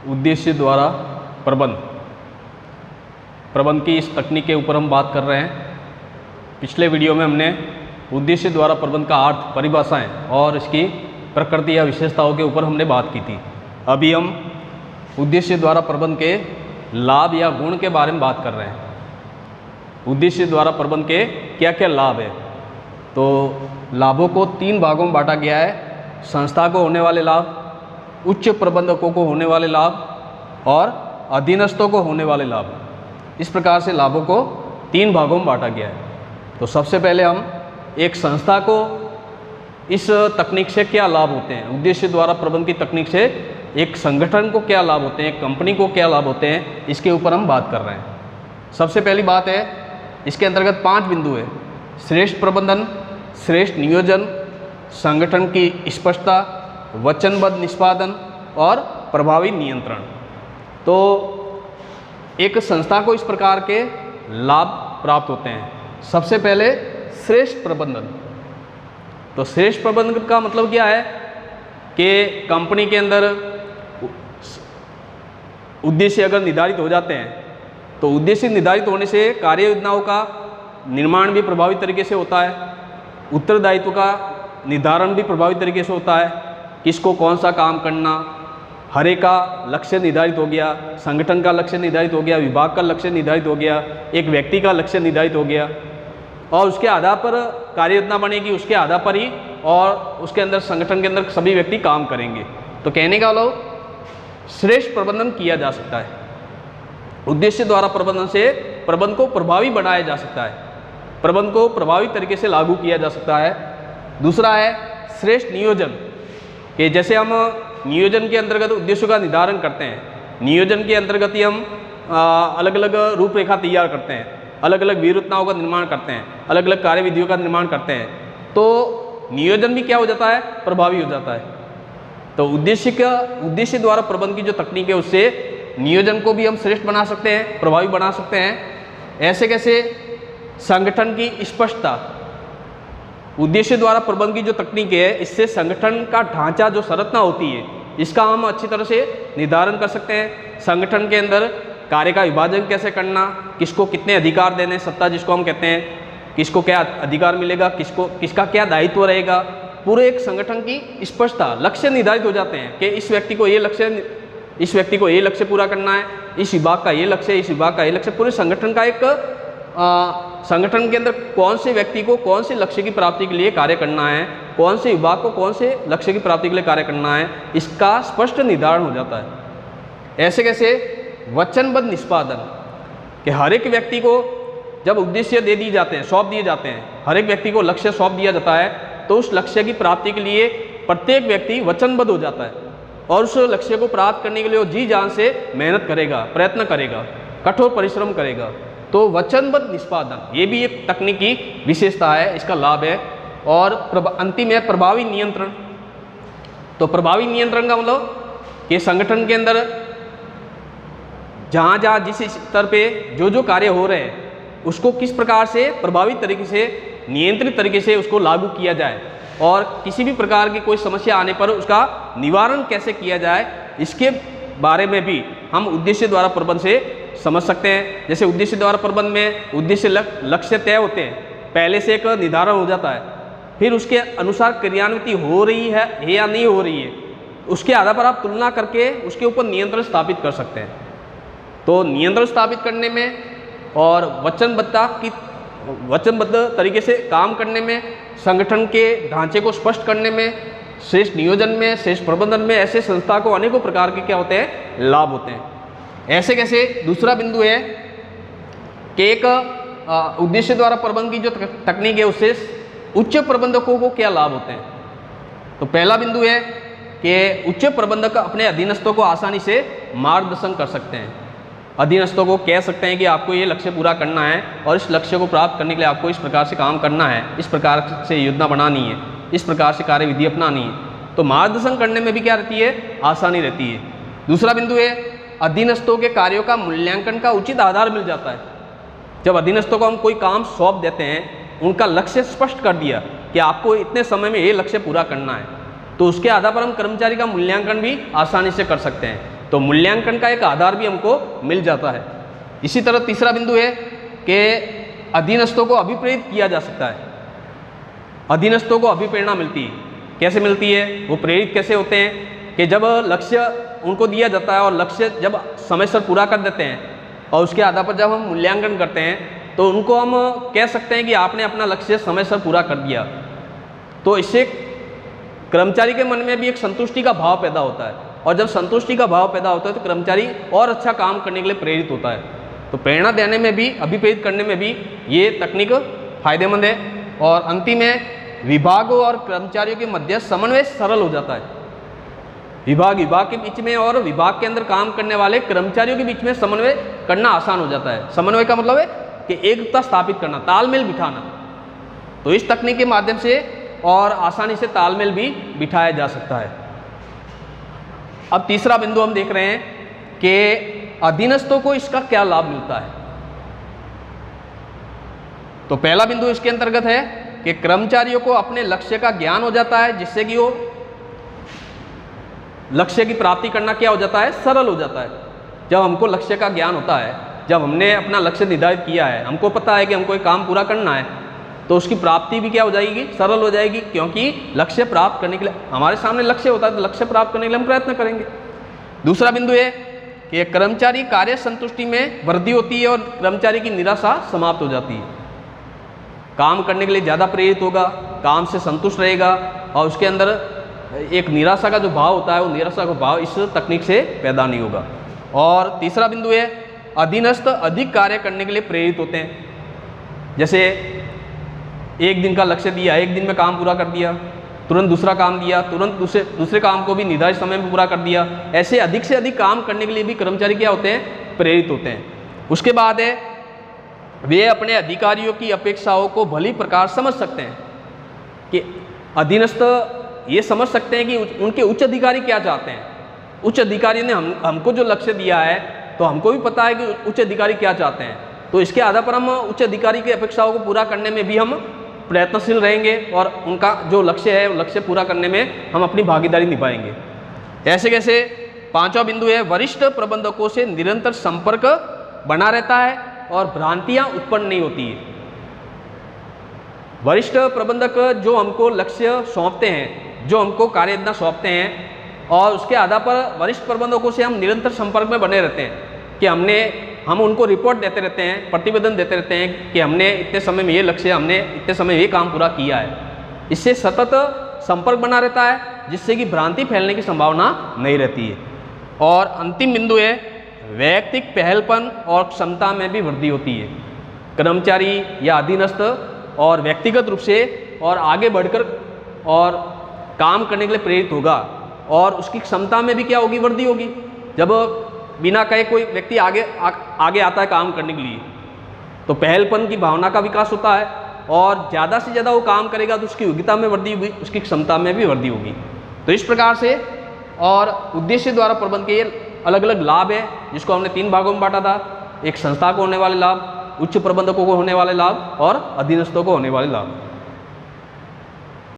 उद्देश्य द्वारा प्रबंध की इस तकनीक के ऊपर हम बात कर रहे हैं। पिछले वीडियो में हमने उद्देश्य द्वारा प्रबंध का अर्थ, परिभाषाएं और इसकी प्रकृति या विशेषताओं के ऊपर हमने बात की थी। अभी हम उद्देश्य द्वारा प्रबंध के लाभ या गुण के बारे में बात कर रहे हैं। उद्देश्य द्वारा प्रबंध के क्या क्या लाभ है, तो लाभों को 3 भागों में बांटा गया है। संस्था को होने वाले लाभ, उच्च प्रबंधकों को होने वाले लाभ और अधीनस्थों को होने वाले लाभ। इस प्रकार से लाभों को 3 भागों में बांटा गया है। तो सबसे पहले हम एक संस्था को इस तकनीक से क्या लाभ होते हैं, उद्देश्य द्वारा प्रबंध की तकनीक से एक संगठन को क्या लाभ होते हैं, एक कंपनी को क्या लाभ होते हैं, इसके ऊपर हम बात कर रहे हैं। सबसे पहली बात है, इसके अंतर्गत 5 बिंदु है। श्रेष्ठ प्रबंधन, श्रेष्ठ नियोजन, संगठन की स्पष्टता, वचनबद्ध निष्पादन और प्रभावी नियंत्रण। तो एक संस्था को इस प्रकार के लाभ प्राप्त होते हैं। सबसे पहले श्रेष्ठ प्रबंधन। तो श्रेष्ठ प्रबंधन का मतलब क्या है कि कंपनी के अंदर उद्देश्य अगर निर्धारित हो जाते हैं तो उद्देश्य निर्धारित होने से कार्य योजनाओं का निर्माण भी प्रभावी तरीके से होता है, उत्तरदायित्व का निर्धारण भी प्रभावी तरीके से होता है। किसको कौन सा काम करना, हर एक का लक्ष्य निर्धारित हो गया, संगठन का लक्ष्य निर्धारित हो गया, विभाग का लक्ष्य निर्धारित हो गया, एक व्यक्ति का लक्ष्य निर्धारित हो गया और उसके आधार पर कार्य योजना बनेगी, उसके आधार पर ही और उसके अंदर संगठन के अंदर सभी व्यक्ति काम करेंगे। तो कहने का मतलब श्रेष्ठ प्रबंधन किया जा सकता है। उद्देश्य द्वारा प्रबंधन से प्रबंध को प्रभावी बनाया जा सकता है, प्रबंध को प्रभावी तरीके से लागू किया जा सकता है। दूसरा है श्रेष्ठ नियोजन, कि जैसे हम नियोजन के अंतर्गत उद्देश्यों का निर्धारण करते हैं, नियोजन के अंतर्गत ही हम अलग अलग रूपरेखा तैयार करते हैं, अलग अलग व्यूहरचनाओं का निर्माण करते हैं, अलग अलग कार्यविधियों का निर्माण करते हैं। तो नियोजन भी क्या हो जाता है, प्रभावी हो जाता है। तो उद्देश्य द्वारा प्रबंध की जो तकनीक है उससे नियोजन को भी हम श्रेष्ठ बना सकते हैं, प्रभावी बना सकते हैं। ऐसे कैसे, संगठन की स्पष्टता। उद्देश्य द्वारा प्रबंध की जो तकनीक है इससे संगठन का ढांचा, जो संरचना होती है, इसका हम अच्छी तरह से निर्धारण कर सकते हैं। संगठन के अंदर कार्य का विभाजन कैसे करना, किसको कितने अधिकार देने, सत्ता जिसको हम कहते हैं, किसको क्या अधिकार मिलेगा, किसका क्या दायित्व रहेगा, पूरे एक संगठन की स्पष्टता, लक्ष्य निर्धारित हो जाते हैं कि इस व्यक्ति को ये लक्ष्य पूरा करना है, इस विभाग का ये लक्ष्य, इस विभाग का ये लक्ष्य। पूरे संगठन का एक संगठन के अंदर कौन से व्यक्ति को कौन से लक्ष्य की प्राप्ति के लिए कार्य करना है, कौन से विभाग को कौन से लक्ष्य की प्राप्ति के लिए कार्य करना है, इसका स्पष्ट निर्धारण हो जाता है। ऐसे कैसे, वचनबद्ध निष्पादन, कि हर एक व्यक्ति को जब उद्देश्य दे दिए जाते हैं, सौंप दिए जाते हैं, हर एक व्यक्ति को लक्ष्य सौंप दिया जाता है, तो उस लक्ष्य की प्राप्ति के लिए प्रत्येक व्यक्ति वचनबद्ध हो जाता है और उस लक्ष्य को प्राप्त करने के लिए वो जी जान से मेहनत करेगा, प्रयत्न करेगा, कठोर परिश्रम करेगा। तो वचनबद्ध निष्पादन, ये भी एक तकनीकी विशेषता है, इसका लाभ है। और अंतिम है प्रभावी नियंत्रण। तो प्रभावी नियंत्रण का मतलब कि संगठन के अंदर जहाँ जिस स्तर पे जो कार्य हो रहे हैं उसको किस प्रकार से प्रभावी तरीके से, नियंत्रित तरीके से उसको लागू किया जाए और किसी भी प्रकार की कोई समस्या आने पर उसका निवारण कैसे किया जाए, इसके बारे में भी हम उद्देश्य द्वारा प्रबंध से समझ सकते हैं। जैसे उद्देश्य द्वारा प्रबंध में उद्देश्य लक्ष्य तय होते हैं, पहले से एक निर्धारण हो जाता है, फिर उसके अनुसार क्रियान्विति हो रही है या नहीं हो रही है, उसके आधार पर आप तुलना करके उसके ऊपर नियंत्रण स्थापित कर सकते हैं। तो नियंत्रण स्थापित करने में और वचनबद्ध तरीके से काम करने में, संगठन के ढांचे को स्पष्ट करने में, श्रेष्ठ नियोजन में, श्रेष्ठ प्रबंधन में, ऐसे संस्था को अनेकों प्रकार के क्या होते हैं, लाभ होते हैं। ऐसे कैसे, दूसरा बिंदु है कि एक उद्देश्य द्वारा प्रबंध की जो तकनीक है उससे उच्च प्रबंधकों को क्या लाभ होते हैं। तो पहला बिंदु है कि उच्च प्रबंधक अपने अधीनस्थों को आसानी से मार्गदर्शन कर सकते हैं। अधीनस्थों को कह सकते हैं कि आपको ये लक्ष्य पूरा करना है और इस लक्ष्य को प्राप्त करने के लिए आपको इस प्रकार से काम करना है, इस प्रकार से योजना बनानी है, इस प्रकार से कार्यविधि अपनानी है। तो मार्गदर्शन करने में भी क्या रहती है, आसानी रहती है। दूसरा बिंदु है अधीनस्थों के कार्यों का मूल्यांकन का उचित आधार मिल जाता है। जब अधीनस्थों को हम कोई काम सौंप देते हैं, उनका लक्ष्य स्पष्ट कर दिया कि आपको इतने समय में ये लक्ष्य पूरा करना है, तो उसके आधार पर हम कर्मचारी का मूल्यांकन भी आसानी से कर सकते हैं। तो मूल्यांकन का एक आधार भी हमको मिल जाता है। इसी तरह तीसरा बिंदु है कि अधीनस्थों को अभिप्रेरित किया जा सकता है। अधीनस्थों को अभिप्रेरणा मिलती है। कैसे मिलती है, वो प्रेरित कैसे होते हैं कि जब लक्ष्य उनको दिया जाता है और लक्ष्य जब समय से पूरा कर देते हैं और उसके आधार पर जब हम मूल्यांकन करते हैं तो उनको हम कह सकते हैं कि आपने अपना लक्ष्य समय से पूरा कर दिया। तो इससे कर्मचारी के मन में भी एक संतुष्टि का भाव पैदा होता है, और जब संतुष्टि का भाव पैदा होता है तो कर्मचारी और अच्छा काम करने के लिए प्रेरित होता है। तो प्रेरणा देने में भी, अभिप्रेरित करने में भी ये तकनीक फायदेमंद है। और अंतिम है, विभागों और कर्मचारियों के मध्य समन्वय सरल हो जाता है। विभाग के बीच में और विभाग के अंदर काम करने वाले कर्मचारियों के बीच में समन्वय करना आसान हो जाता है। समन्वय का मतलब है कि एकता स्थापित करना, तालमेल बिठाना। तो इस तकनीक के माध्यम से और आसानी से तालमेल भी बिठाया जा सकता है। अब तीसरा बिंदु हम देख रहे हैं कि अधीनस्थों को इसका क्या लाभ मिलता है। तो पहला बिंदु इसके अंतर्गत है कि कर्मचारियों को अपने लक्ष्य का ज्ञान हो जाता है, जिससे कि वो लक्ष्य की प्राप्ति करना क्या हो जाता है, सरल हो जाता है। जब हमको लक्ष्य का ज्ञान होता है, जब हमने अपना लक्ष्य निर्धारित किया है, हमको पता है कि हमको एक काम पूरा करना है, तो उसकी प्राप्ति भी क्या हो जाएगी, सरल हो जाएगी। क्योंकि लक्ष्य प्राप्त करने के लिए हमारे सामने लक्ष्य होता है, तो लक्ष्य प्राप्त करने के लिए हम प्रयत्न करेंगे। दूसरा बिंदु है कि कर्मचारी कार्य संतुष्टि में वृद्धि होती है और कर्मचारी की निराशा समाप्त हो जाती है। काम करने के लिए ज़्यादा प्रेरित होगा, काम से संतुष्ट रहेगा, और उसके अंदर एक निराशा का जो भाव होता है, वो निराशा का भाव इस तकनीक से पैदा नहीं होगा। और तीसरा बिंदु है, अधीनस्थ अधिक कार्य करने के लिए प्रेरित होते हैं। जैसे एक दिन का लक्ष्य दिया, एक दिन में काम पूरा कर दिया, तुरंत दूसरा काम दिया, तुरंत दूसरे काम को भी निर्धारित समय में पूरा कर दिया। ऐसे अधिक से अधिक काम करने के लिए भी कर्मचारी क्या होते हैं, प्रेरित होते हैं। उसके बाद है, वे अपने अधिकारियों की अपेक्षाओं को भली प्रकार समझ सकते हैं। कि अधीनस्थ ये समझ सकते हैं कि उनके उच्च अधिकारी क्या चाहते हैं। उच्च अधिकारी ने हमको जो लक्ष्य दिया है, तो हमको भी पता है कि उच्च अधिकारी क्या चाहते हैं। तो इसके आधार पर हम उच्च अधिकारी की अपेक्षाओं को पूरा करने में भी हम प्रयत्नशील रहेंगे, और उनका जो लक्ष्य है, वो लक्ष्य पूरा करने में हम अपनी भागीदारी निभाएंगे। ऐसे कैसे, पांचवा बिंदु है, वरिष्ठ प्रबंधकों से निरंतर संपर्क बना रहता है और भ्रांतियां उत्पन्न नहीं होती है। वरिष्ठ प्रबंधक जो हमको लक्ष्य सौंपते हैं, जो हमको कार्य योजना सौंपते हैं, और उसके आधार पर वरिष्ठ प्रबंधकों से हम निरंतर संपर्क में बने रहते हैं कि हम उनको रिपोर्ट देते रहते हैं, प्रतिवेदन देते रहते हैं कि हमने इतने समय में ये लक्ष्य, हमने इतने समय में ये काम पूरा किया है। इससे सतत संपर्क बना रहता है, जिससे कि भ्रांति फैलने की संभावना नहीं रहती है। और अंतिम बिंदु है, वैयक्तिक पहलपन और क्षमता में भी वृद्धि होती है। कर्मचारी या अधीनस्थ और व्यक्तिगत रूप से और आगे बढ़कर और काम करने के लिए प्रेरित होगा, और उसकी क्षमता में भी क्या होगी, वृद्धि होगी। जब बिना कहे कोई व्यक्ति आगे आता है काम करने के लिए, तो पहलपन की भावना का विकास होता है, और ज़्यादा से ज़्यादा वो काम करेगा तो उसकी योग्यता में वृद्धि होगी, उसकी क्षमता में भी वृद्धि होगी। तो इस प्रकार से और उद्देश्य द्वारा प्रबंध के अलग अलग लाभ है, जिसको हमने 3 भागों में बांटा था। एक संस्था को होने वाले लाभ, उच्च प्रबंधकों को होने वाले लाभ, और अधीनस्थों को होने वाले लाभ।